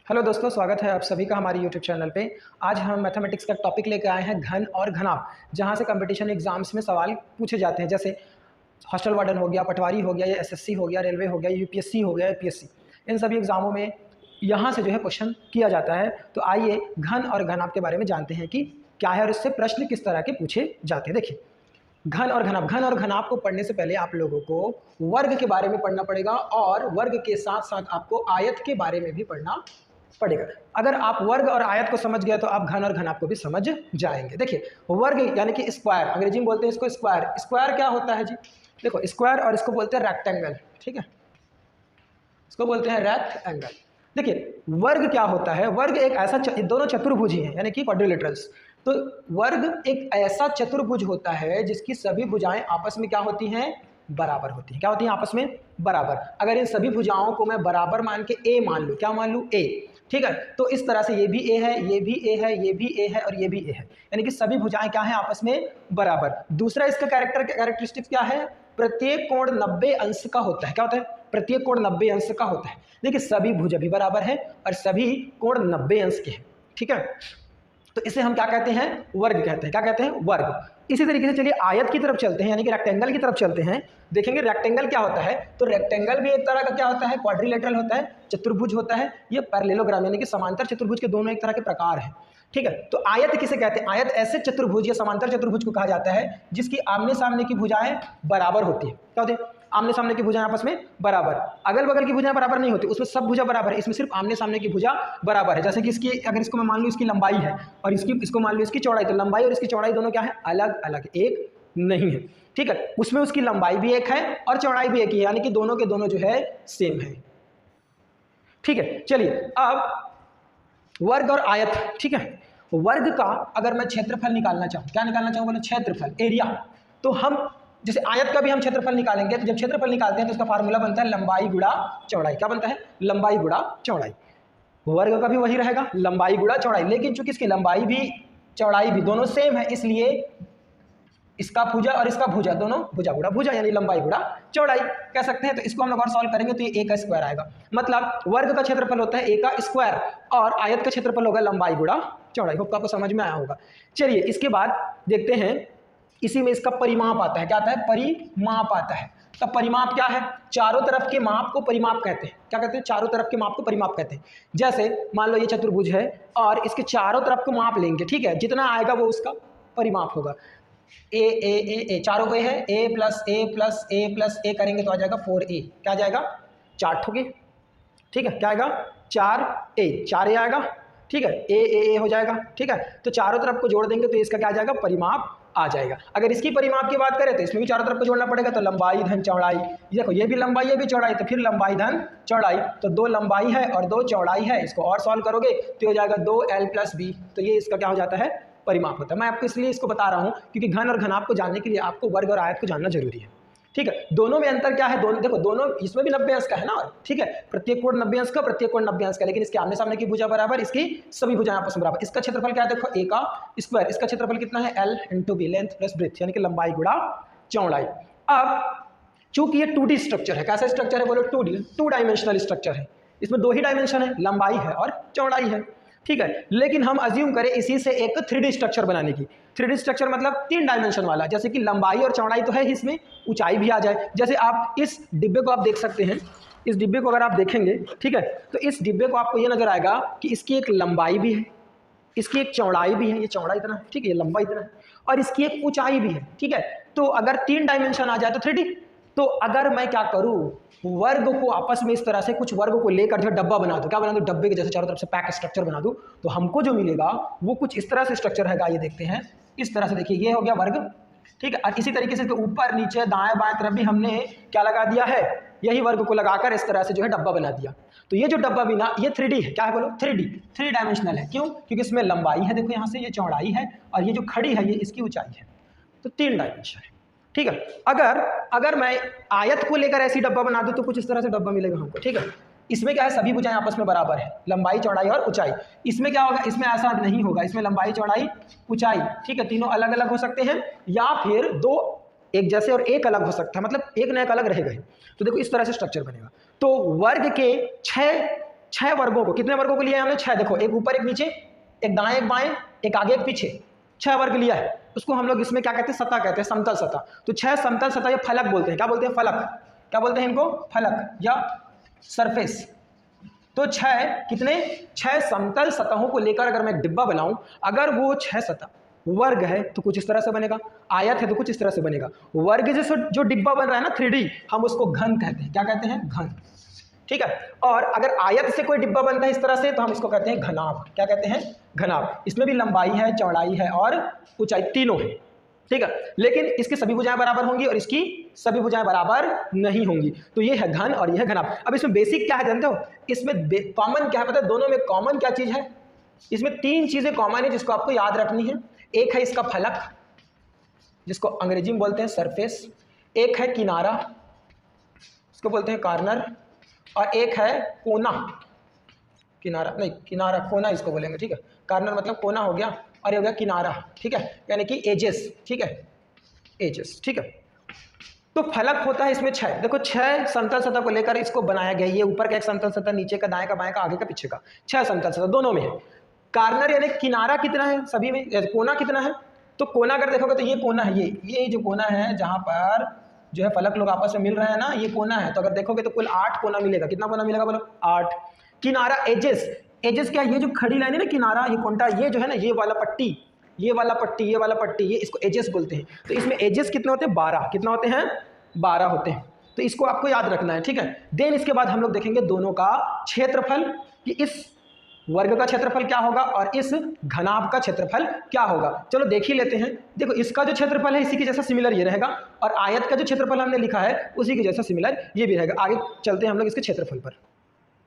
Hello दोस्तों, स्वागत है आप सभी का हमारे यूट्यूब चैनल पे। आज हम मैथमेटिक्स का टॉपिक लेकर आए हैं घन और घनाभ, जहां से कंपटीशन एग्जाम्स में सवाल पूछे जाते हैं। जैसे हॉस्टल वार्डन हो गया, पटवारी हो गया, या एसएससी हो गया, रेलवे हो गया, यूपीएससी हो गया, एपीएससी, इन सभी एग्जामों में यहाँ से जो है क्वेश्चन किया जाता है। तो आइए घन और घनाभ के बारे में जानते हैं कि क्या है और इससे प्रश्न किस तरह के पूछे जाते हैं। देखिए, घन और घनाभ को पढ़ने से पहले आप लोगों को वर्ग के बारे में पढ़ना पड़ेगा और वर्ग के साथ साथ आपको आयत के बारे में भी पढ़ना पड़ेगा। अगर आप वर्ग और आयत को समझ गए तो आप घन और घनाभ को भी समझ जाएंगे। देखिए, वर्ग यानी कि स्क्वायर, अंग्रेजी में बोलते हैं इसको स्क्वायर। स्क्वायर क्या होता है जी? देखो, स्क्वायर और इसको बोलते हैं रेक्टेंगल, ठीक है, इसको बोलते हैं रेक्टेंगल। देखिए, वर्ग क्या होता है? वर्ग एक ऐसा दोनों चतुर्भुज ही हैं, यानी कि क्वाड्रिलेटरल्स। तो वर्ग एक ऐसा चतुर्भुज होता है जिसकी सभी भुजाएं आपस में क्या होती हैं? बराबर होती हैं। क्या होती हैं? आपस में बराबर। अगर इन सभी भुजाओं को मैं बराबर मान के ए मान लूँ, क्या मान लूँ? ए, ठीक है। तो इस तरह से ये भी ए है, ये भी ए है, ये भी ए है और ये भी ए है, यानी कि सभी भुजाएं क्या हैं? आपस में बराबर। दूसरा इसका कैरेक्टरिस्टिक्स क्या है? प्रत्येक कोण 90 अंश का होता है। क्या होता है? प्रत्येक कोण 90 अंश का होता है। देखिए, सभी भुजा भी बराबर है और सभी कोण 90 अंश के हैं, ठीक है। तो इसे हम क्या कहते हैं? वर्ग कहते हैं। क्या कहते हैं? वर्ग। इसी तरीके से चलिए आयत की तरफ चलते हैं, यानी कि रेक्टेंगल की तरफ चलते हैं। देखेंगे रेक्टेंगल क्या होता है। तो रेक्टेंगल भी एक तरह का क्या होता है? क्वाड्रिलेटरल होता है, चतुर्भुज होता है। ये पैरेललोग्राम यानी कि समांतर चतुर्भुज के दोनों एक तरह के प्रकार हैं, ठीक है। तो आयत किसे कहते हैं? आयत ऐसे चतुर्भुज या समांतर चतुर्भुज को कहा जाता है जिसकी आमने सामने की भुजाएं बराबर होती है। क्या होती है? आमने सामने की भुजाएं आपस में बराबर। अगल बगल की भुजाएं बराबर नहीं होती, उसमें सब भुजा बराबर है, इसमें सिर्फ आमने सामने की भुजा बराबर है। जैसे कि इसकी, अगर इसको मैं मान लूँ इसकी लंबाई है और इसको मान लूँ इसकी चौड़ाई, तो लंबाई और इसकी चौड़ाई दोनों क्या है? अलग अलग, एक नहीं है, ठीक है। उसमें उसकी लंबाई भी एक है और चौड़ाई भी एक ही है, यानी कि दोनों के दोनों जो है सेम है, ठीक है। चलिए, अब वर्ग और आयत, ठीक है। वर्ग का अगर मैं क्षेत्रफल निकालना चाहूँ, क्या निकालना चाहूँ? बोलो क्षेत्रफल, एरिया। तो हम जैसे आयत का भी हम क्षेत्रफल निकालेंगे, तो जब क्षेत्रफल निकालते हैं तो उसका फार्मूला बनता है लंबाई गुणा चौड़ाई। क्या बनता है? लंबाई गुणा चौड़ाई। वर्ग का भी वही रहेगा, लंबाई गुणा चौड़ाई। लेकिन चूंकि इसकी लंबाई भी चौड़ाई भी दोनों सेम है, इसलिए इसका भुजा और इसका भुजा दोनों भुजा गुणा भुजा, यानी लंबाई गुणा चौड़ाई कह सकते हैं। तो इसको हम लोग और सॉल्व करेंगे तो ये ए का स्क्वायर आएगा। मतलब वर्ग का क्षेत्रफल होता है ए का स्क्वायर और आयत का क्षेत्रफल होगा लंबाई गुणा चौड़ाई। होप आपको समझ में आया होगा। चलिए, इसके बाद देखते हैं, इसी में इसका परिमाप आता है। क्या आता है? परिमाप आता है। तो परिमाप क्या है? चारों तरफ के माप को परिमाप कहते हैं। क्या कहते हैं? चारों तरफ के माप को परिमाप कहते हैं। जैसे मान लो ये चतुर्भुज है और इसके चारों तरफ को माप लेंगे, ठीक है, जितना आएगा वो उसका परिमाप होगा। ए ए ए ए, चारों ए है, ए प्लस ए प्लस ए प्लस ए करेंगे तो आ जाएगा 4a। क्या आ जाएगा? 4 ठोके, ठीक है। क्या आएगा? 4a, 4a आएगा, ठीक है। ए हो जाएगा, ठीक है। तो चारों तरफ को जोड़ देंगे तो इसका क्या आ जाएगा? परिमाप आ जाएगा। अगर इसकी परिमाप की बात करें तो इसमें भी चारों तरफ को जोड़ना पड़ेगा, तो लंबाई धन चौड़ाई। देखो, ये भी लंबाई, ये भी चौड़ाई, तो फिर लंबाई धन चौड़ाई। तो 2 लंबाई है और 2 चौड़ाई है, इसको और सॉल्व करोगे तो हो जाएगा 2l + b। तो ये इसका क्या हो जाता है? परिमाप होता है। मैं आपको इसलिए इसको बता रहा हूँ क्योंकि घन और घनाभ को जानने के लिए आपको वर्ग और आयत को जानना जरूरी है, ठीक है। दोनों में अंतर क्या है? दोनों देखो, दोनों इसमें भी 90 अंश का है ना, ठीक है। प्रत्येक कोण 90 अंश का, प्रत्येक कोण 90 अंश का, लेकिन इसके आमने सामने की भुजा बराबर, इसकी सभी भुजाएं आपस में बराबर। इसका क्षेत्रफल क्या है? देखो, ए का स्क्वायर। इसका क्षेत्रफल कितना है? l × b, length plus breadth, यानी कि लंबाई गुणा चौड़ाई। अब चूंकि ये 2D स्ट्रक्चर है, कैसा स्ट्रक्चर है? बोलो 2D, 2 डायमेंशनल स्ट्रक्चर है। इसमें 2 ही डायमेंशन है, लंबाई है और चौड़ाई है, ठीक है। लेकिन हम अज्यूम करें इसी से एक 3D स्ट्रक्चर बनाने की। 3D स्ट्रक्चर मतलब 3 डायमेंशन वाला, जैसे कि लंबाई और चौड़ाई तो है, इसमें ऊंचाई भी आ जाए। जैसे आप इस डिब्बे को आप देख सकते हैं, इस डिब्बे को अगर आप देखेंगे, ठीक है, तो इस डिब्बे को आपको ये नजर आएगा कि इसकी एक लंबाई भी है, इसकी एक चौड़ाई भी है, ये चौड़ा इतना है, ठीक है, ये लंबा इतना है, और इसकी एक ऊंचाई भी है, ठीक है। तो अगर 3 डायमेंशन आ जाए तो 3D। तो अगर मैं क्या करूं, वर्ग को आपस में इस तरह से कुछ वर्ग को लेकर जो डब्बा बना दूं, क्या बना दूं? डब्बे के जैसे चारों तरफ से पैक स्ट्रक्चर बना दूं, तो हमको जो मिलेगा वो कुछ इस तरह से स्ट्रक्चर है। ये देखते हैं, इस तरह से देखिए, ये हो गया वर्ग, ठीक है। और इसी तरीके से ऊपर नीचे दाएं बाएं तरफ भी हमने क्या लगा दिया है? यही वर्ग को लगाकर इस तरह से जो है डब्बा बना दिया। तो ये जो डब्बा भी ना, ये 3D है। क्या है? बोलो 3 डायमेंशनल है। क्यों? क्योंकि इसमें लंबाई है, देखो यहाँ से ये चौड़ाई है, और ये जो खड़ी है ये इसकी ऊंचाई है। तो 3 डायमेंशन है, ठीक है। अगर मैं आयत को लेकर ऐसी डब्बा बना दूं तो कुछ इस तरह से डब्बा मिलेगा हमको, ठीक है। इसमें क्या है? सभी भुजाएं आपस में बराबर है, लंबाई चौड़ाई और ऊंचाई। इसमें क्या होगा? इसमें ऐसा नहीं होगा, इसमें लंबाई चौड़ाई ऊंचाई, ठीक है, तीनों अलग अलग हो सकते हैं, या फिर 2 एक जैसे और एक अलग हो सकता है, मतलब एक न एक अलग रहेगा ही। तो देखो, इस तरह से स्ट्रक्चर बनेगा। तो वर्ग के 6 6 वर्गों को, कितने वर्गों को लिया है हमने? 6। देखो, एक ऊपर एक नीचे, एक दाएं एक बाएं, एक आगे एक पीछे, 6 वर्ग लिया है। उसको हम लोग इसमें क्या कहते हैं? सतह कहते हैं, समतल सतह। तो 6 समतल सतह या फलक बोलते हैं। क्या बोलते हैं? फलक। क्या बोलते हैं इनको? फलक या सरफेस। तो 6 कितने? 6 समतल सतहों को लेकर अगर मैं एक डिब्बा बनाऊं, अगर वो 6 सतह वर्ग है तो कुछ इस तरह से बनेगा, आयत है तो कुछ इस तरह से बनेगा। वर्ग जैसे जो डिब्बा बन रहा है ना 3D, हम उसको घन कहते हैं। क्या कहते हैं? घन। ठीक है। और अगर आयत से कोई डिब्बा बनता है इस तरह से तो हम इसको कहते हैं घनाभ। क्या कहते हैं? घनाभ। इसमें भी लंबाई है, चौड़ाई है और ऊंचाई तीनों है। ठीक है। लेकिन इसकी सभी भुजाएं बराबर होंगी और इसकी सभी भुजाएं बराबर नहीं होंगी। तो ये है घन और ये है घनाभ। अब इसमें बेसिक क्या है जानते हो? इसमें कॉमन क्या है पता है? दोनों में कॉमन क्या चीज है? इसमें 3 चीजें कॉमन है जिसको आपको याद रखनी है। एक है इसका फलक, जिसको अंग्रेजी में बोलते हैं सरफेस। एक है किनारा, इसको बोलते हैं कॉर्नर। और एक है कोना। किनारा नहीं, किनारा, कोना इसको बोलेंगे। ठीक है। कॉर्नर मतलब कोना हो गया, और ये हो गया किनारा। ठीक है, यानी कि एजेस। ठीक है, एजेस। ठीक है। तो फलक होता है इसमें 6। देखो 6 समतल सतह को लेकर इसको बनाया गया। ये ऊपर का एक समतल सतह, नीचे का, दाएं का, बाएं का, आगे का, पीछे का, 6 समतल सतह दोनों में है। कॉर्नर यानी किनारा कितना है सभी में? कोना कितना है? तो कोना अगर देखोगे तो ये कोना है, ये जो कोना है जहां पर जो है फलक लोग आपस में मिल रहे हैं ना, ये कोना है। तो अगर देखोगे तो कुल 8 कोना मिलेगा। कितना कोना मिलेगा बोलो? 8। किनारा एजेस। एजेस क्या? ये जो खड़ी लाइन है ना, किनारा, ये कोंटा, ये जो है ना, ये वाला पट्टी, ये वाला पट्टी, ये वाला पट्टी, ये इसको एजेस बोलते हैं। तो इसमें एजेस कितने होते हैं? 12। कितना होते हैं? 12 होते हैं। तो इसको आपको याद रखना है। ठीक है। देन इसके बाद हम लोग देखेंगे दोनों का क्षेत्रफल, कि इस वर्ग का क्षेत्रफल क्या होगा और इस घनाभ का क्षेत्रफल क्या होगा। चलो देख ही लेते हैं। देखो इसका जो क्षेत्रफल है इसी के जैसा सिमिलर ये रहेगा, और आयत का जो क्षेत्रफल हमने लिखा है उसी के जैसा सिमिलर ये भी रहेगा। आगे चलते हैं हम लोग इसके क्षेत्रफल पर।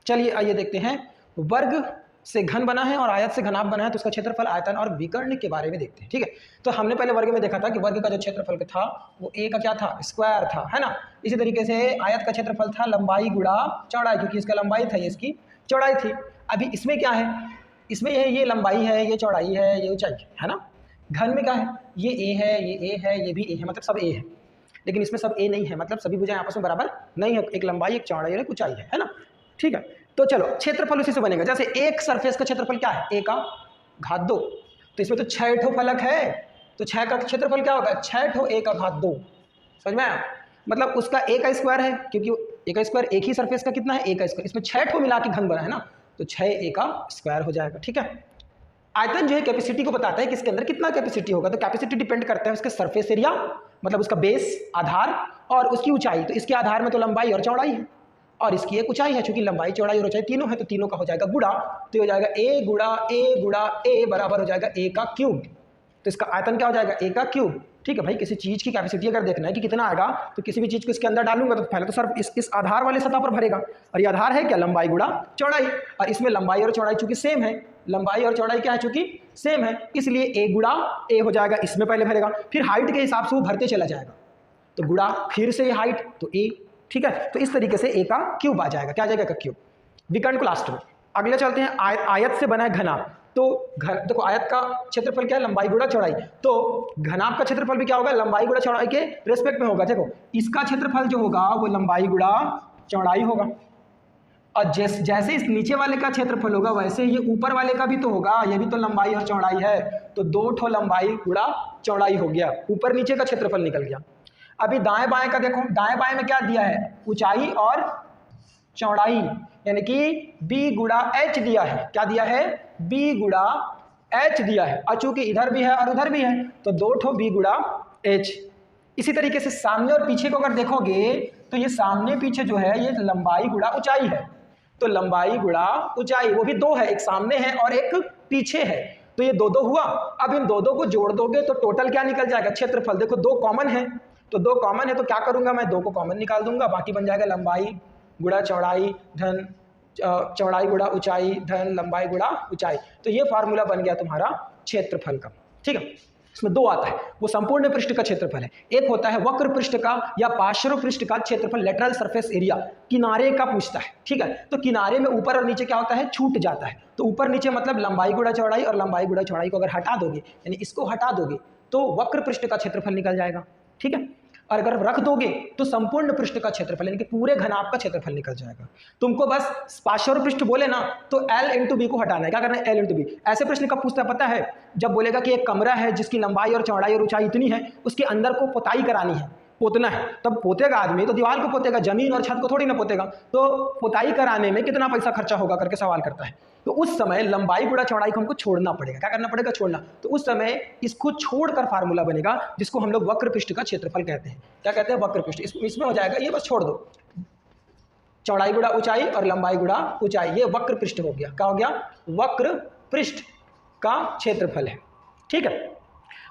चलिए आइए देखते हैं। वर्ग से घन बना है और आयत से घनाभ बना है, तो उसका क्षेत्रफल, आयतन और विकर्ण के बारे में देखते हैं। ठीक है। तो हमने पहले वर्ग में देखा था कि वर्ग का जो क्षेत्रफल था वो ए का क्या था? स्क्वायर था, है ना। इसी तरीके से आयत का क्षेत्रफल था लंबाई गुणा चौड़ाई, क्योंकि इसका लंबाई था, ये इसकी चौड़ाई थी। अभी इसमें क्या है? इसमें ये लंबाई है, ये चौड़ाई है, ये ऊंचाई है ना। घन में क्या है? ये ए है, ये ए है, ये भी ए है, मतलब सब ए है। लेकिन इसमें सब ए नहीं है, मतलब सभी भुजाएं आपस में बराबर नहीं है। एक लंबाई, एक चौड़ाई और एक ऊंचाई है ना। ठीक है। तो चलो क्षेत्रफल उसी से बनेगा। जैसे एक सरफेस का क्षेत्रफल क्या है? ए का घात 2। तो इसमें तो 6 ठो फलक है, तो 6 का क्षेत्रफल क्या होगा? 6 ठो ए का घात 2। समझ में आया? मतलब उसका ए का स्क्वायर है, क्योंकि ए का स्क्वायर एक ही सरफेस का कितना है? ए का स्क्वायर। इसमें 6 ठो मिला के घन बना है ना, तो 6 ए का स्क्वायर हो जाएगा। ठीक है। आयतन जो है कैपेसिटी को बताता है कि इसके अंदर कितना कैपेसिटी होगा। तो कैपेसिटी डिपेंड करता है उसके सरफेस एरिया, मतलब उसका बेस, आधार, और उसकी ऊंचाई। तो इसके आधार में तो लंबाई और चौड़ाई है, और इसकी एक ऊंचाई है। चूंकि लंबाई, चौड़ाई और ऊंचाई तीनों है, तो तीनों का हो जाएगा गुणा। तो हो जाएगा ए गुणा ए गुणा ए बराबर हो जाएगा ए का क्यूब। तो इसका आयतन क्या हो जाएगा? ए का क्यूब। ठीक है भाई, किसी चीज़ की कैपेसिटी अगर देखना है कि कितना आएगा, तो किसी भी चीज़ को इसके अंदर डालूंगा तो पहले तो सर इस आधार वाले सतह पर भरेगा, और ये आधार है क्या? लंबाई गुणा चौड़ाई। और इसमें लंबाई और चौड़ाई चूंकि सेम है, लंबाई और चौड़ाई क्या है? चूंकि सेम है, इसलिए ए गुणा ए हो जाएगा, इसमें पहले भरेगा, फिर हाइट के हिसाब से वो भरते चला जाएगा। तो गुणा फिर से ये हाइट, तो ए। ठीक है। तो इस तरीके से ए का क्यूब आ जाएगा। क्या आ जाएगा? का क्यूब। विकर्ण को लास्ट में। अगले चलते हैं। आयत से बना है घनाभ। तो देखो आयत का क्षेत्रफल क्या है? लंबाई गुणा चौड़ाई। तो घनाभ का क्षेत्रफल भी क्या होगा? लंबाई गुणा चौड़ाई के रेस्पेक्ट में होगा। देखो इसका क्षेत्रफल जो होगा वो लंबाई गुणा चौड़ाई होगा, और जैसे इस नीचे वाले का क्षेत्रफल होगा वैसे ये ऊपर वाले का भी तो होगा। ये भी तो लंबाई और चौड़ाई है, तो 2 ठो लंबाई गुणा चौड़ाई हो गया, ऊपर नीचे का क्षेत्रफल निकल गया। अभी दाएं बाएं का देखो, दाएं बाएं में क्या दिया है? ऊंचाई और चौड़ाई, यानी कि b गुणा h दिया है। क्या दिया है? b गुणा h दिया है, और चूंकि इधर भी है और उधर भी है तो 2 ठो b गुणा h। इसी तरीके से सामने और पीछे को अगर देखोगे तो ये सामने पीछे जो है ये लंबाई गुणा ऊंचाई है। तो लंबाई गुणा ऊंचाई, वो भी 2 है, एक सामने है और एक पीछे है, तो ये 2 हुआ। अब इन 2 को जोड़ दोगे तो टोटल क्या निकल जाएगा? क्षेत्रफल। देखो 2 कॉमन है, तो 2 कॉमन है तो क्या करूंगा मैं? 2 को कॉमन निकाल दूंगा, बाकी बन जाएगा लंबाई गुणा चौड़ाई धन चौड़ाई गुणा ऊंचाई धन लंबाई गुणा ऊंचाई। तो ये फार्मूला बन गया तुम्हारा क्षेत्रफल का। ठीक है। इसमें 2 आता है, वो संपूर्ण पृष्ठ का क्षेत्रफल है। एक होता है वक्र पृष्ठ का या पार्श्व पृष्ठ का क्षेत्रफल, लेटरल सरफेस एरिया, किनारे का पूछता है। ठीक है। तो किनारे में ऊपर और नीचे क्या होता है? छूट जाता है। तो ऊपर नीचे मतलब लंबाई गुणा चौड़ाई, और लंबाई गुणा चौड़ाई को अगर हटा दोगे, यानी इसको हटा दोगे, तो वक्र पृष्ठ का क्षेत्रफल निकल जाएगा। ठीक है। और अगर रख दोगे तो संपूर्ण पृष्ठ का क्षेत्रफल यानी कि पूरे घनाभ का क्षेत्रफल निकल जाएगा। तुमको बस पार्श्व पृष्ठ बोले ना तो L इंटू बी को हटाना है। क्या करना है? L into B. ऐसे प्रश्न कब पूछता है पता है? जब बोलेगा कि एक कमरा है जिसकी लंबाई और चौड़ाई और ऊंचाई इतनी है, उसके अंदर को पुताई करानी है, पोतना है, तब पोतेगा आदमी तो दीवार को पोतेगा, जमीन और छत को थोड़ी ना पोतेगा। तो पुताई कराने में कितना पैसा खर्चा होगा करके सवाल करता है। तो उस समय लंबाई गुणा चौड़ाई को हमको छोड़ना पड़ेगा। क्या करना पड़ेगा? छोड़ना। तो उस समय इसको छोड़कर फार्मूला बनेगा जिसको हम लोग वक्र पृष्ठ का क्षेत्रफल कहते हैं। क्या कहते हैं? वक्र पृष्ठ। इसमें हो जाएगा, ये बस छोड़ दो, चौड़ाई गुणा ऊंचाई और लंबाई गुणा ऊंचाई, ये वक्र पृष्ठ हो गया। क्या हो गया? वक्र पृष्ठ का क्षेत्रफल है। ठीक है,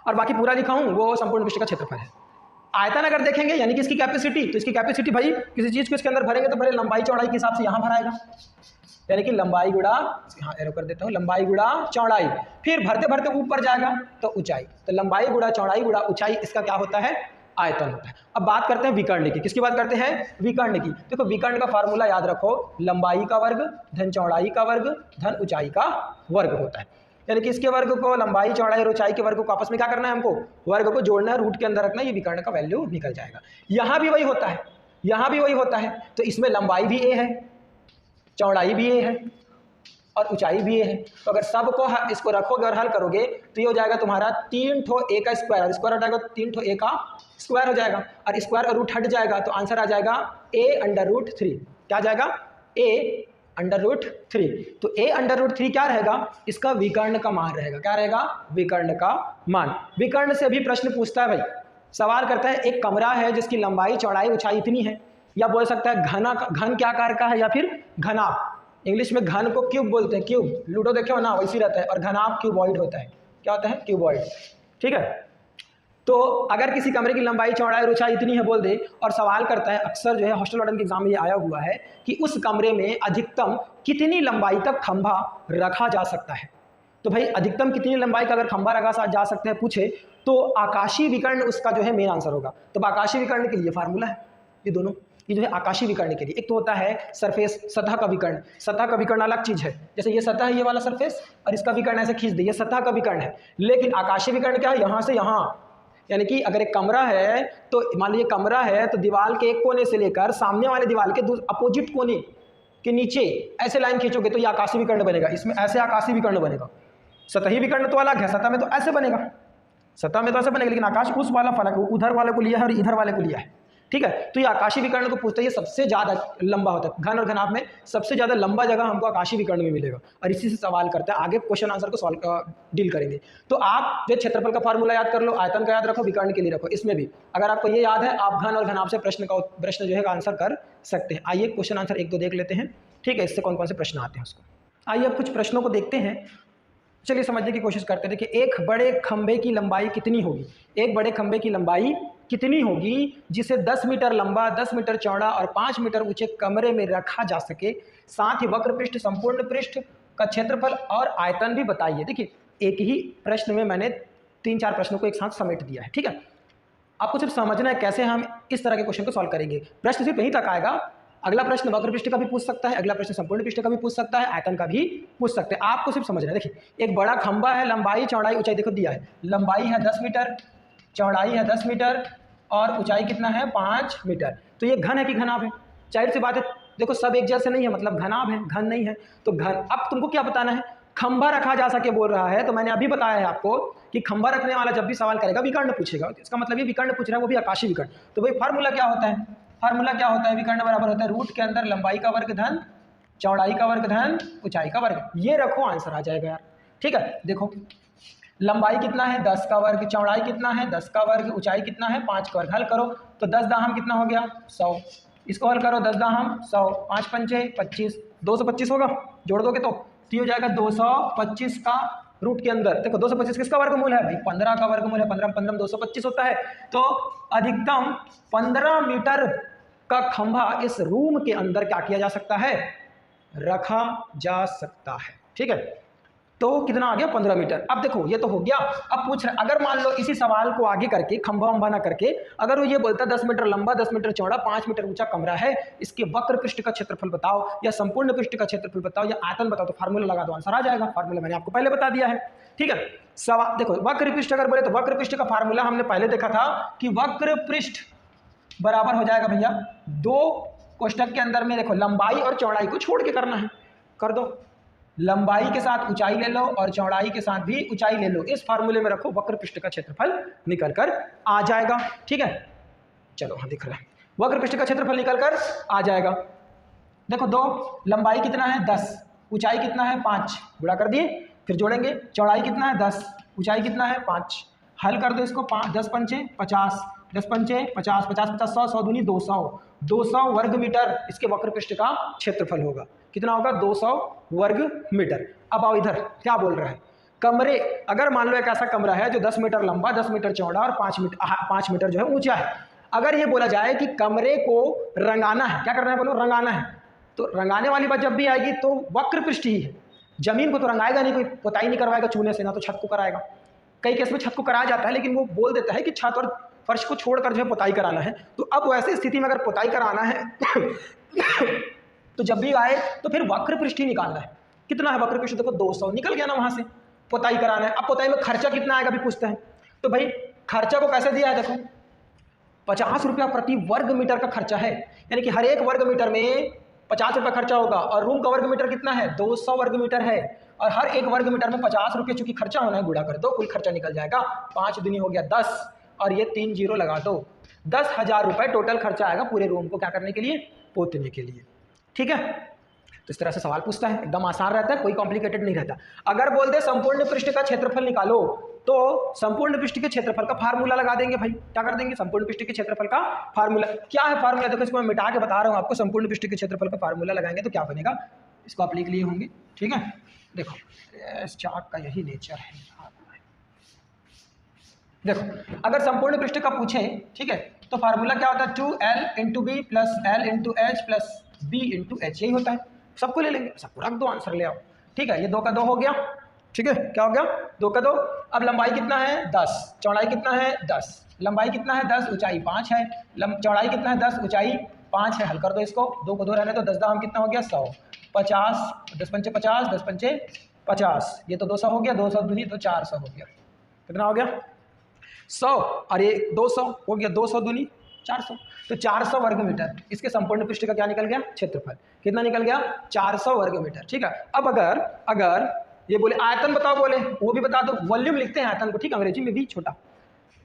और बाकी पूरा लिखा हूं वो संपूर्ण पृष्ठ का क्षेत्रफल है। आयतन अगर देखेंगे यानी कि इसकी कैपेसिटी, तो इसकी कैपेसिटी भाई किसी चीज को इसके अंदर भरेंगे तो पहले लंबाई चौड़ाई के हिसाब से यहां भराएगा, यानी कि लंबाई गुणा, हाँ एरो कर देता हूं, लंबाई गुणा चौड़ाई, फिर भरते भरते ऊपर जाएगा तो ऊंचाई, तो लंबाई गुणा चौड़ाई गुणा ऊंचाई, इसका क्या होता है? आयतन होता है। अब बात करते हैं विकर्ण की। किसकी बात करते हैं? विकर्ण की। देखो विकर्ण का फार्मूला याद रखो, लंबाई का वर्ग धन चौड़ाई का वर्ग धन ऊंचाई का वर्ग होता है। यानी कि इसके वर्ग को, लंबाई चौड़ाई और ऊंचाई के वर्ग को आपस में क्या करना है? हमको वर्ग को जोड़ना है, रूट के अंदर रखना है, ये विकर्ण का वैल्यू निकल जाएगा। यहां भी वही होता है, यहां भी वही होता है। तो इसमें लंबाई भी ए है, चौड़ाई भी ए है और ऊंचाई भी ए है। तो अगर सबको इसको रखोगे और हल करोगे तो ये हो जाएगा तुम्हारा 3 ठो ए का स्क्वायर, और स्क्वायर हटाएगा तो 3 ठो ए का स्क्वायर हो जाएगा, और स्क्वायर और रूट हट जाएगा तो आंसर आ जाएगा a अंडर रूट 3। क्या आ जाएगा? a under root 3। तो a अंडर रूट 3 क्या रहेगा? इसका विकर्ण का मान रहेगा। क्या रहेगा? विकर्ण का मान। विकर्ण से भी प्रश्न पूछता है भाई, सवाल करता है एक कमरा है जिसकी लंबाई चौड़ाई ऊंचाई इतनी है, या बोल सकता है घन क्या आकार का है, या फिर घनाभ। इंग्लिश में घन को क्यूब बोलते हैं, क्यूब, लूडो देखे हो ना वैसी रहता है, और घनाभ क्यूबॉइड होता है। क्या होता है? क्यूबॉइड। ठीक है, तो अगर किसी कमरे की लंबाई चौड़ाई और ऊंचाई इतनी है बोल दे और सवाल करता है, अक्सर जो है हॉस्टल वार्डन के एग्जाम में ये आया हुआ है कि उस कमरे में अधिकतम कितनी लंबाई तक खंभा रखा जा सकता है। तो भाई अधिकतम कितनी लंबाई का अगर खंभा रखा जा सकता है पूछे तो आकाशीय विकर्ण उसका जो है मेन आंसर होगा। तो आकाशीय विकर्ण के लिए फार्मूला है ये दोनों, ये जो है आकाशीय विकर्ण के लिए। एक तो होता है सरफेस, सतह का विकर्ण। सतह का विकर्ण अलग चीज है, जैसे ये सतह है ये वाला सरफेस, और इसका विकर्ण ऐसे खींच दे, ये सतह का विकर्ण है। लेकिन आकाशीय विकर्ण क्या है? यहाँ से यहाँ, यानी कि अगर एक कमरा है तो मान लीजिए कमरा है तो दीवार के एक कोने से लेकर सामने वाले दीवार के अपोजिट कोने के नीचे ऐसे लाइन खींचोगे तो ये आकाशीय विकर्ण बनेगा। इसमें ऐसे आकाशीय विकर्ण बनेगा। सतही विकर्ण तो अलग है, सतह में तो ऐसे बनेगा, सतह में तो ऐसे बनेगा, लेकिन आकाश उस वाला फलक उधर वाले को लिया है और इधर वाले को लिया है। ठीक है, तो ये आकाशीय विकर्ण को पूछते हैं, ये सबसे ज़्यादा लंबा होता है। घन और घनाभ में सबसे ज़्यादा लंबा जगह हमको आकाशीय विकर्ण में मिलेगा, और इसी से सवाल करते हैं। आगे क्वेश्चन आंसर को सॉल्व डील करेंगे। तो आप जो क्षेत्रफल का फार्मूला याद कर लो, आयतन का याद रखो, विकर्ण के लिए रखो। इसमें भी अगर आपको ये याद है, आप घन और घनाभ से प्रश्न जो है आंसर कर सकते हैं। आइए क्वेश्चन आंसर एक दो देख लेते हैं। ठीक है, इससे कौन कौन से प्रश्न आते हैं उसको आइए अब कुछ प्रश्नों को देखते हैं। चलिए समझने की कोशिश करते हैं। देखिए, एक बड़े खंभे की लंबाई कितनी होगी? एक बड़े खंभे की लंबाई कितनी होगी जिसे 10 मीटर लंबा, 10 मीटर चौड़ा और 5 मीटर ऊंचे कमरे में रखा जा सके? साथ ही वक्र पृष्ठ, संपूर्ण पृष्ठ का क्षेत्रफल और आयतन भी बताइए। देखिए, एक ही प्रश्न में मैंने 3-4 प्रश्नों को एक साथ समेट दिया है। ठीक है, आपको सिर्फ समझना है कैसे हम इस तरह के क्वेश्चन को सॉल्व करेंगे। प्रश्न सिर्फ यहीं तक आएगा। अगला प्रश्न वक्र पृष्ठ का भी पूछ सकता है, अगला प्रश्न संपूर्ण पृष्ठ का भी पूछ सकता है, आयतन का भी पूछ सकते हैं। आपको सिर्फ समझना है। देखिए, एक बड़ा खंभा है, लंबाई चौड़ाई ऊंचाई देखो दिया है। लंबाई है 10 मीटर, चौड़ाई है 10 मीटर और ऊंचाई कितना है? 5 मीटर। तो ये घन है कि घनाभ है? जाहिर सी बात है, देखो सब एक जैसे नहीं है, मतलब घनाभ है, घन नहीं है। तो घन, अब तुमको क्या बताना है? खंभा रखा जा सके बोल रहा है, तो मैंने अभी बताया है आपको कि खंभा रखने वाला जब भी सवाल करेगा विकर्ण पूछेगा। इसका मतलब ये विकर्ण पूछ रहा है, वो भी आकाशीय विकर्ण। तो भाई फार्मूला क्या होता है? फार्मूला क्या होता है? विकर्ण बराबर होता है रूट के अंदर लंबाई का वर्ग धन चौड़ाई का वर्ग धन ऊंचाई का वर्ग। ये रखो, आंसर आ जाएगा यार। ठीक है, देखो लंबाई कितना है? 10 का वर्ग, चौड़ाई कितना है? 10 का वर्ग, ऊंचाई कितना है? 5 का वर्ग। हल करो तो 10 दाहम कितना हो गया? 100। इसको हल करो, 10 दाहम 100, 5 पंचे 25, 225 होगा। जोड़ दोगे तो हो जाएगा 225 का रूट के अंदर। देखो 225 किसका वर्गमूल है भाई? 15 का वर्गमूल है। 15 15 225 होता है। तो अधिकतम 15 मीटर का खंभा इस रूम के अंदर क्या किया जा सकता है? रखा जा सकता है। ठीक है, तो कितना आ गया? 15 मीटर। अब देखो ये तो हो गया। अब पूछ रहे, अगर मान लो इसी सवाल को आगे करके खंभा वंभा ना करके अगर वो ये बोलता 10 मीटर लंबा, 10 मीटर चौड़ा, 5 मीटर ऊंचा कमरा है, इसके वक्र पृष्ठ का क्षेत्रफल बताओ या संपूर्ण पृष्ठ का क्षेत्रफल बताओ या आयतन बताओ, तो फार्मूला लगा दो, आंसर आ जाएगा। फार्मूला मैंने आपको पहले बता दिया है। ठीक है, सवाल देखो, वक्र पृष्ठ अगर बोले तो वक्र पृष्ठ का फार्मूला हमने पहले देखा था कि वक्र पृष्ठ बराबर हो जाएगा भैया 2 कोष्टक के अंदर में देखो लंबाई और चौड़ाई को छोड़ के करना है, कर दो। लंबाई के साथ ऊंचाई ले लो और चौड़ाई के साथ भी ऊंचाई ले लो, इस फार्मूले में रखो, वक्र पृष्ठ का क्षेत्रफल निकल कर आ जाएगा। ठीक है, चलो हाँ दिख रहा है, वक्र पृष्ठ का क्षेत्रफल निकल कर आ जाएगा। देखो 2, लंबाई कितना है 10, ऊंचाई कितना है 5, गुणा कर दिए, फिर जोड़ेंगे, चौड़ाई कितना है 10, ऊंचाई कितना है 5, हल कर दो इसको, 5 10 पंचे 50, 10 पंचे 50, 50 50 100, 100 दूनी 200, 200 वर्ग मीटर इसके वक्र पृष्ठ का क्षेत्रफल होगा। कितना होगा 200 वर्ग मीटर। अब आओ इधर, क्या बोल रहा है, कमरे, अगर मान लो एक ऐसा कमरा है जो 10 मीटर लंबा, 10 मीटर चौड़ा और 5 मीटर जो है ऊंचा है। अगर ये बोला जाए कि कमरे को रंगाना है, क्या करना है बोलो, रंगाना है, तो रंगाने वाली बात जब भी आएगी तो वक्र पृष्ठ ही है। जमीन को तो रंगाएगा नहीं, कोई पुताई नहीं करवाएगा चूने से, ना तो छत को कराएगा। कई केस में छत को कराया जाता है, लेकिन वो बोल देता है कि छत और फर्श को छोड़कर जो है पुताई कराना है। तो अब वैसी स्थिति में अगर पुताई कराना है तो जब भी आए तो फिर वक्र पृष्ठ ही निकालना है। कितना है वक्र पृष्ठ, देखो 200 निकल गया ना वहां से, पुताई कराना है। अब पुताई में खर्चा कितना आएगा भी पूछते हैं, तो भाई खर्चा को कैसे दिया है, देखो 50 रुपया प्रति वर्ग मीटर का खर्चा है, यानी कि हर एक वर्ग मीटर में 50 रुपया खर्चा होगा। और रूम का वर्ग मीटर कितना है 200 वर्ग मीटर है, और हर एक वर्ग मीटर में 50 रुपये चूंकि खर्चा होना है, गुणा कर दो, कुल खर्चा निकल जाएगा। 5 दूनी हो गया 10, और ये 3 जीरो लगा दो, 10,000 रुपये टोटल खर्चा आएगा पूरे रूम को क्या करने के लिए, पोतने के लिए। ठीक है, तो इस तरह से सवाल पूछता है, एकदम आसान रहता है, कोई कॉम्प्लिकेटेड नहीं रहता। अगर बोल दे संपूर्ण पृष्ठ का क्षेत्रफल निकालो, तो संपूर्ण पृष्ठ के क्षेत्रफल का फार्मूला लगा देंगे भाई। क्या कर देंगे, संपूर्ण पृष्ठ के क्षेत्रफल का फार्मूला। क्या है फार्मूला, देखो इसको मैं मिटा के बता रहा हूँ आपको। संपूर्ण पृष्ठ के क्षेत्रफल का फार्मूला लगाएंगे तो क्या बनेगा, इसको आप लिख लिए होंगे। ठीक है, देखो इस चार्ट का यही नेचर है। देखो अगर संपूर्ण पृष्ठ का पूछे, ठीक है, तो फार्मूला क्या होता है, 2l into B plus L into H plus B into H, यही होता है। सबको ले लेंगे, सबको रख दो, आंसर ले आओ। ठीक है, ये 2 का 2 हो गया। ठीक है, क्या हो गया 2 का 2। अब लंबाई कितना है 10, चौड़ाई कितना है 10, लंबाई कितना है 10, ऊंचाई 5 है, चौड़ाई कितना है 10, ऊंचाई 5 है। हल कर दो इसको, 2 को 2 रहने तो 10 दाम कितना हो गया 100, 50, 10 पंचे 50, 10 पंचे 50, ये तो 200 हो गया, 200 दूनी तो 400 हो गया। कितना हो गया 100, और ये 200 हो गया, 200 दूनी 400, तो 400 वर्ग मीटर इसके संपूर्ण पृष्ठ का क्या निकल गया, क्षेत्रफल। कितना निकल गया 400 वर्ग मीटर। ठीक है, अब अगर ये बोले आयतन बताओ, बोले वो भी बता दो। वॉल्यूम लिखते हैं आयतन को, ठीक है, अंग्रेजी में भी छोटा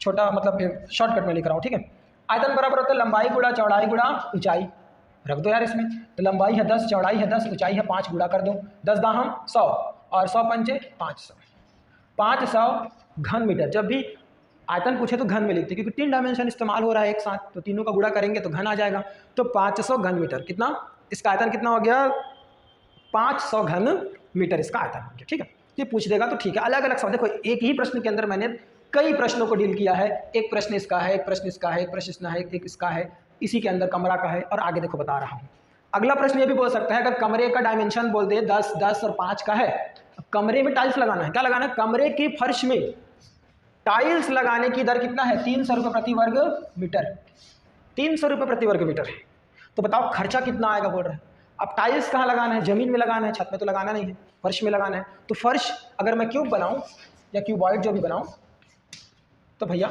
छोटा मतलब शॉर्टकट में लिख रहा हूँ। ठीक है, आयतन बराबर होता है लंबाई गुणा चौड़ाई गुणा ऊंचाई। रख दो यार इसमें, तो लंबाई है 10, चौड़ाई है 10, ऊंचाई है 5, गुणा कर दो, 10 दाहम 100 और 100 पंचे 500, 500 घन मीटर। जब भी आयतन पूछे तो घन में लिखते, क्योंकि 3 डायमेंशन इस्तेमाल हो रहा है एक साथ, तो तीनों का गुणा करेंगे तो घन आ जाएगा। तो 500 घन मीटर, कितना इसका आयतन कितना हो गया 500 घन मीटर इसका आयतन हो गया। ठीक है, ये पूछ देगा तो ठीक है। अलग अलग सवाल, देखो एक ही प्रश्न के अंदर मैंने कई प्रश्नों को डील किया है। एक प्रश्न इसका है, एक प्रश्न इसका है, एक प्रश्न इसका है, एक इसका है, इसी के अंदर कमरा का है, और आगे देखो बता रहा हूँ। अगला प्रश्न ये भी बोल सकता है, अगर कमरे का डायमेंशन बोल दे 10, 10 और 5 का है, कमरे में टाइल्स लगाना है, क्या लगाना है, कमरे के फर्श में टाइल्स लगाने की दर कितना है 300 रुपये प्रति वर्ग मीटर, 300 रुपये प्रति वर्ग मीटर है। तो बताओ खर्चा कितना आएगा बोल रहे हैं। अब टाइल्स कहाँ लगाना है, जमीन में लगाना है, छत में तो लगाना नहीं है, फर्श में लगाना है। तो फर्श अगर मैं क्यूब बनाऊं या क्यूबॉइड जो भी बनाऊं, तो भैया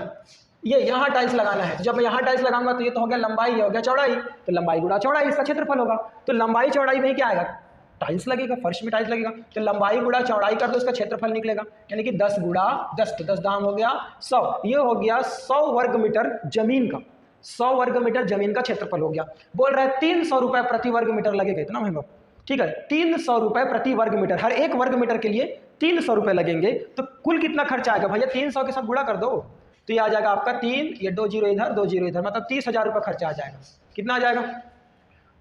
ये यहाँ टाइल्स लगाना है। तो जब मैं यहाँ टाइल्स लगाऊंगा तो ये तो हो गया लंबाई, ये हो गया चौड़ाई, तो लंबाई गुणा चौड़ाई इसका क्षेत्रफल होगा। तो लंबाई चौड़ाई में क्या आएगा, टाइल्स लगेगा, फर्श में टाइल्स लगेगा, तो लंबाई गुणा चौड़ाई कर दो, इसका क्षेत्रफल निकलेगा, यानी कि 10 गुणा 10, तो 10 दाम हो गया 100, ये हो गया 100 वर्ग मीटर जमीन का, 100 वर्ग मीटर जमीन का क्षेत्रफल हो गया। बोल रहा है 300 रुपये प्रति वर्ग मीटर लगेगा, इतना महंगा। ठीक है, 300 रुपये प्रति वर्ग मीटर, हर एक वर्ग मीटर के लिए 300 रुपये लगेंगे। तो कुल कितना खर्चा आएगा भैया, 300 के साथ गुणा कर दो, तो ये आ जाएगा आपका 3, ये 2 जीरो इधर 2 जीरो इधर, मतलब 30,000 रुपये खर्चा आ जाएगा। कितना आ जाएगा,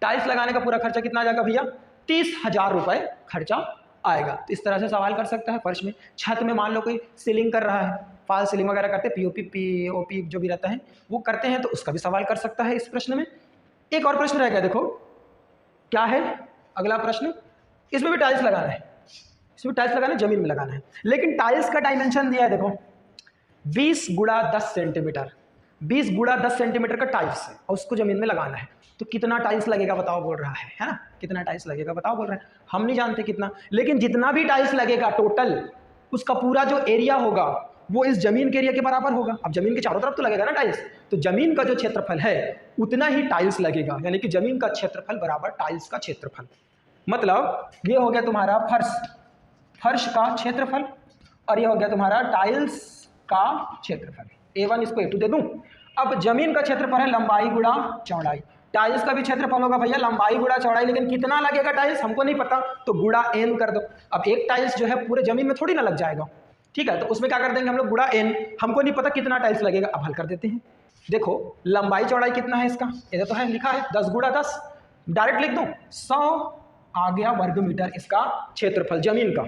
टाइल्स लगाने का पूरा खर्चा कितना आ जाएगा भैया, 30,000 रुपये खर्चा आएगा। तो इस तरह से सवाल कर सकता है। फर्श में, छत में मान लो कोई सीलिंग कर रहा है, फॉल सीलिंग वगैरह करते हैं, पीओपी पीओपी जो भी रहता है वो करते हैं, तो उसका भी सवाल कर सकता है इस प्रश्न में। एक और प्रश्न रहेगा, देखो क्या है अगला प्रश्न, इसमें भी टाइल्स लगाना है, इसमें टाइल्स लगाना है, जमीन में लगाना है, लेकिन टाइल्स का डायमेंशन दिया है, देखो 20 गुणा 10 सेंटीमीटर, 20 गुणा 10 सेंटीमीटर का टाइल्स है और उसको जमीन में लगाना है। तो कितना टाइल्स लगेगा बताओ बोल रहा है ना, कितना टाइल्स लगेगा बताओ बोल रहा है। हम नहीं जानते कितना, लेकिन जितना भी टाइल्स लगेगा टोटल, उसका पूरा जो एरिया होगा वो इस जमीन के एरिया के बराबर होगा। अब जमीन के चारों तरफ तो लगेगा ना टाइल्स, तो जमीन का जो क्षेत्रफल है उतना ही टाइल्स लगेगा, यानी कि जमीन का क्षेत्रफल बराबर टाइल्स का क्षेत्रफल। मतलब ये हो गया तुम्हारा फर्श का क्षेत्रफल, और ये हो गया तुम्हारा टाइल्स का क्षेत्रफल। A1 इसको A2 दे दूं। अब जमीन का क्षेत्रफल है लंबाई गुणा चौड़ाई, टाइल्स का भी क्षेत्रफल होगा भैया लंबाई गुणा चौड़ाई, लेकिन कितना लगेगा टाइल्स हमको नहीं पता, तो गुणा n कर दो। अब एक टाइल्स जो है पूरे जमीन में थोड़ी ना लग जाएगा, ठीक है, तो उसमें क्या कर देंगे हम लोग गुणा n, हमको नहीं पता कितना टाइल्स लगेगा। अब हल कर देते हैं। देखो लंबाई चौड़ाई कितना है इसका, इधर तो है लिखा है 10 गुणा 10, डायरेक्ट लिख दो 100 आ गया वर्ग मीटर इसका क्षेत्रफल जमीन का।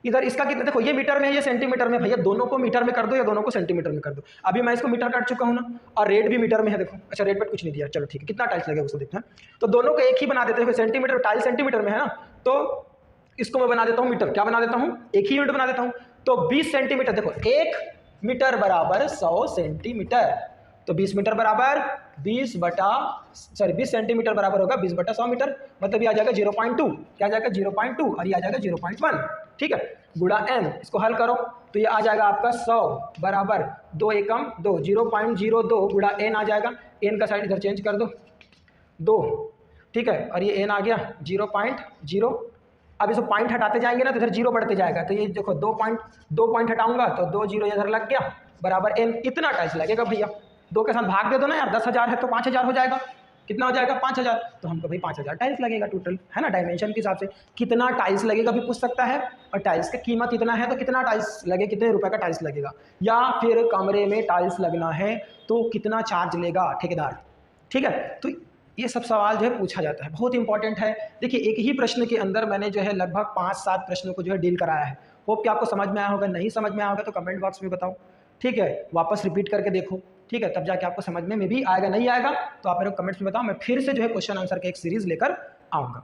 इधर इसका कितना, देखो ये मीटर में है ये सेंटीमीटर में, भैया दोनों को मीटर में कर दो या दोनों को सेंटीमीटर में कर दो। अभी मैं इसको मीटर काट चुका हूँ ना, और रेट भी मीटर में है देखो। अच्छा रेट पर कुछ नहीं दिया, चलो ठीक है, कितना टाइल्स लगेगा उसको देखते हैं। तो दोनों को एक ही बना देते हैं, सेंटीमीटर टाइल्स सेंटीमीटर में है ना, तो इसको मैं बना देता हूँ मीटर। क्या बना देता हूँ, एक ही यूनिट बना देता हूँ। तो 20 सेंटीमीटर, देखो 1 मीटर बराबर 100 सेंटीमीटर, तो 20 मीटर बराबर 20 सेंटीमीटर बराबर होगा 20/100 मीटर, मतलब ये आ जाएगा 0.2, क्या आ जाएगा 0.2, और ये आ जाएगा 0.1, ठीक है, गुणा n। इसको हल करो तो ये आ जाएगा आपका 100 बराबर 2 एकम 2, 0.02 गुणा n आ जाएगा। n का साइड इधर चेंज कर दो 2, ठीक है, और ये n आ गया 0.0। अब इसको पॉइंट हटाते जाएंगे ना तो इधर 0 बढ़ते जाएगा, तो ये देखो 2 पॉइंट हटाऊंगा तो 2 0 इधर लग गया बराबर n। इतना टाइल्स लगेगा भैया, 2 के साथ भाग दे दो ना यार, 10,000 है तो 5,000 हो जाएगा, कितना हो जाएगा 5,000, तो हमको भाई 5,000 टाइल्स लगेगा टोटल, है ना। डायमेंशन के हिसाब से कितना टाइल्स लगेगा भी पूछ सकता है, और टाइल्स की कीमत इतना है तो कितना टाइल्स लगे, कितने रुपए का टाइल्स लगेगा, या फिर कमरे में टाइल्स लगना है तो कितना चार्ज लेगा ठेकेदार, ठीक है। तो ये सब सवाल जो है पूछा जाता है, बहुत इंपॉर्टेंट है। देखिए एक ही प्रश्न के अंदर मैंने जो है लगभग 5-7 प्रश्नों को जो है डील कराया है। होप कि आपको समझ में आया होगा, नहीं समझ में आया होगा तो कमेंट बॉक्स में बताओ, ठीक है, वापस रिपीट करके देखो, ठीक है, तब जाके आपको समझ में भी आएगा। नहीं आएगा तो आप मेरे को कमेंट्स में बताओ, मैं फिर से जो है क्वेश्चन आंसर का एक सीरीज लेकर आऊँगा।